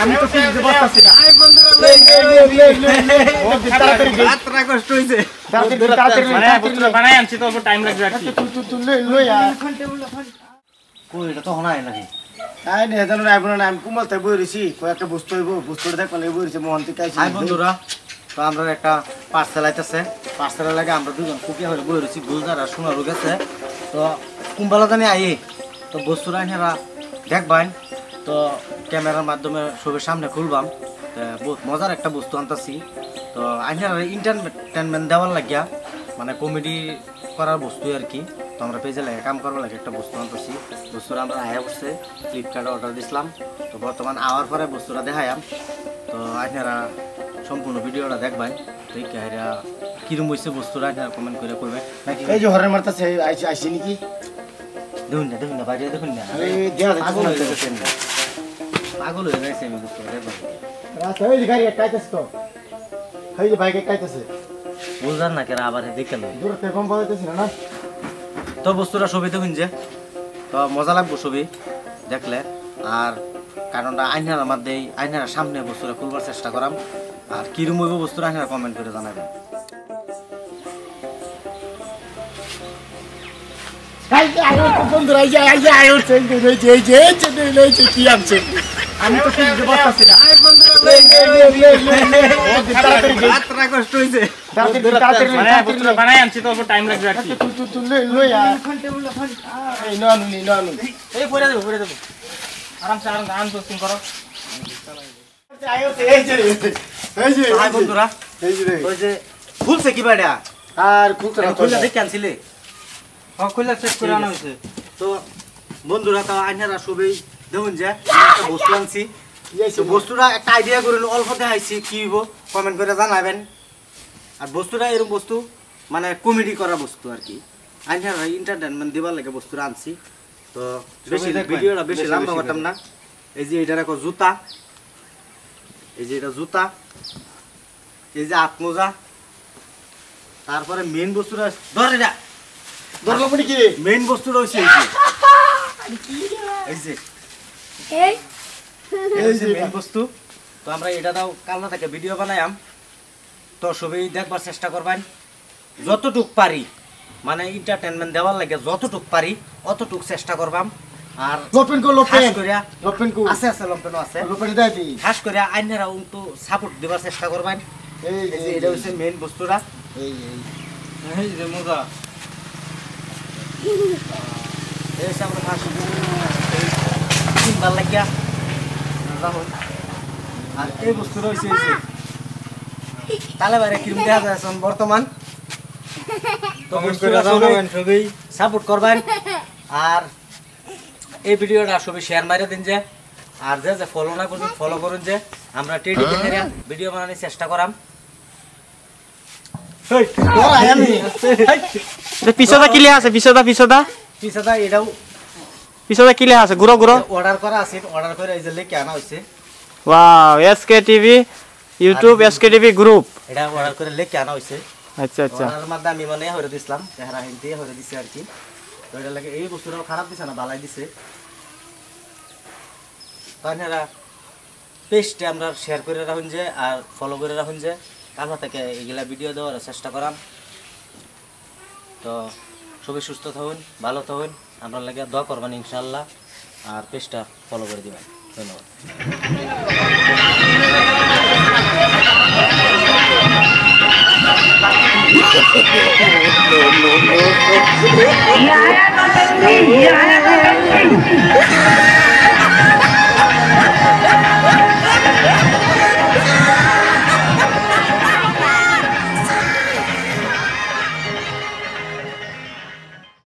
আমি তো ফিরে বসতাছি না রাতটা কষ্ট হইছে বানাই আনছি তো টাইম লাগবে আর কি কই এটা তো হনাই নাকি তাই নে জানো না আপনারা আমি কুমালতে বইরেছি কয়েকটা বস্তু হইব বস্তুটা দেখলে বইরেছে মোহন থেকে আইছি হাই বন্ধুরা তো আমরা একটা পার্সেল আইতাছে পার্সেলের লাগে আমরা দুজন কুকিয়া হয়ে বইরেছি গুলজার আর সোনারও গেছে তো কুম্বালা জানি আই তো বস্তুরা আইনারা দেখবেন তো ক্যামেরার মাধ্যমে সবের সামনে খুলবাম বহুত মজার একটা বস্তু আনতাছি তো আইনারা এন্টারটেনমেন্ট দেওয়ার লাগিয়া মানে কমেডি করার বস্তু আর কি তো আমরা পেজে লাগে কাম করবার লাগে একটা বস্তু আনতেছি বস্তুরা আমরা আয়া উঠছে ফ্লিপকার্টে অর্ডার দিছিলাম তো বর্তমান আওয়ার পরে বস্তুরা দেখাইম তো আপনারা সম্পূর্ণ ভিডিওটা দেখবেন দেখে এরা কিরম হয়েছে বস্তুরা আপনারা কমেন্ট করে করবেন নাকি এই যে হরের মারতাছে আইছি নাকি দেখুন না বাইরে দেখুন না এই দেয়া পাগল হয়ে গেছে পাগল হয়ে গেছে আমি বস্তুরা দেখবেন রাস্তা এই গাড়ি কাইতেছ তো এই যে বাইকে কাইতেছে বুঝার না কেরা আবার দেখেন দূর থেকে কম বলতেছি না তো বস্তুরা ছবি দেখুন যে তো মজা লাগবো ছবি দেখলে আর কারণটা আইনার মধ্যে আইনার সামনে বস্তুরা খুলবার চেষ্টা করাম আর কিরম হইব বস্তুরা আইনারা কমেন্ট করে জানাবেন আমি তো ফিরে বসতাছি না রাতটা কষ্ট হইছে বানাই আনছি তো টাইম লাগবে আর কি এই পরে দেবো আরামসে আনবক্সিং করো হাই বন্ধুরা ওই যে খুলছে কি বাড়া আর খুলতে না খুললে দেখে আনছিলে খুলে চেক করে আনা হয়েছে তো বন্ধুরা তো আইনারা সবই দেখুন যে একটা বস্তু আনছি তো বস্তুটা একটা আইডিয়া করিল অল্প দেখাইছি কি হইব কমেন্ট করে জানাবেন আর বস্তুটা এরকম বস্তু মানে কমেডি করা বস্তু আর কি আইনারা এন্টারটেনমেন্ট দিবার লাগে বস্তুটা আনছি তো বেশি ভিডিওটা বেশি লম্বা করতাম না এই যে এটা রাখো জুতা এই যে এটা জুতা এই যে আত্মজা তারপরে মেইন বস্তুটা ধরে যা দরকার পড়ি কি মেইন বস্তুটা হইছে এই যে এই যে মেইন বস্তু তো আমরা এটা দাও কালনা থেকে ভিডিও বানাইম তো সবাই দেখবার চেষ্টা করবেন যতটুক পারি মানে এন্টারটেইনমেন্ট দেওয়ার লাগে যতটুক পারি অতটুক চেষ্টা করবাম আর লোপেন খাস করিয়া লোপেন কো আছে লোপেনও আছে লোপেন দেই দি খাস করিয়া আইনারা তো সাপোর্ট দেবার চেষ্টা করবেন এই এই যে এটা হচ্ছে মেইন বস্তুটা এই যে মজা এই হচ্ছে আমরা খাস ভাল লাগিয়া রাহুল আর এই বস্তুটা হচ্ছে এই যে তালে বাইরে কিরম দেখা যায় এখন বর্তমান তো সবাই সাপোর্ট করবেন আর এই ভিডিওটা সবাই শেয়ার মারে দিন যে আর যে ফলো না করুন ফলো করুন যে আমরা টেডি দেখে ভিডিও বানানোর চেষ্টা করাম পিছটা কিলে আছে পিছটা এটাও পিছটা কিলে আছে গুড়ো অর্ডার করা আছে অর্ডার করে এই যে লেকে আনা হয়েছে wow SK TV YouTube SK TV group এটা অর্ডার করে লেকে আনা হয়েছে আচ্ছা আচ্ছা অর্ডারের মধ্যে আমি মনে হরে দিছিলাম চেহারা হিন্দি হরে দিছি আর কি তো এটা লাগে এই বস্তুটাও খারাপ দিছে না ভালাই দিছে তাহলে পেজটা আমরা শেয়ার করে রাখুন যে আর ফলো করে রাখুন যে কালনা থেকে এগুলা ভিডিও দেওয়ার চেষ্টা করাম তো সবাই সুস্থ থাকুন ভালো থাকুন আমরা লাগে দোয়া করবেন ইনশাআল্লাহ আর পেজটা ফলো করে দিবেন ধন্যবাদ no.